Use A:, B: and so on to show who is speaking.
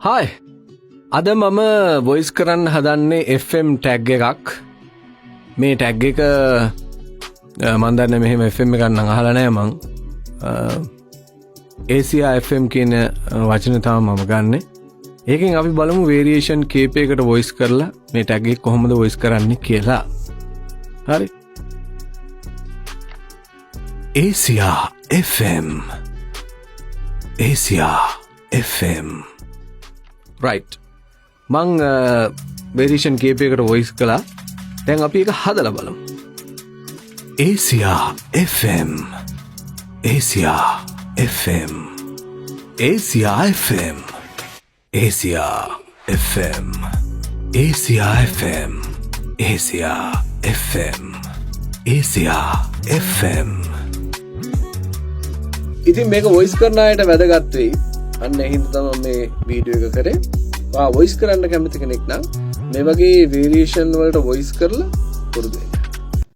A: Hi අද මම voice කරන්න හදන්නේ FM ටැග් එකක් මේ ටැග් එක මන් දන්නේ මෙහෙම FM එකක් නම් අහලා නැහැ මං ACR FM කියන වචන තමයි මම ගන්නෙ. ඒකෙන් අපි බලමු වේරියේෂන් කීප එකකට වොයිස් කරලා මේ ටැග් එක කොහොමද වොයිස් කරන්නේ කියලා. හරි ACR FM ACR FM right මං වේරියේෂන් කීප එකකට වොයිස් කළා. දැන් අපි ඒක හදලා බලමු. ACR FM ACR FM ACR FM ACR FM ACR FM ACR FM ACR FM ඉතින් මේක වොයිස් කරන අයට වැදගත් වෙයි. අන්න ඒ හින්දා තමයි මේ වීඩියෝ එක කරේ. ඔයා වොයිස් කරන්න කැමති කෙනෙක් නම් මේ වගේ වේරියේෂන් වලට වොයිස් කරලා පුරුදු වෙන්න.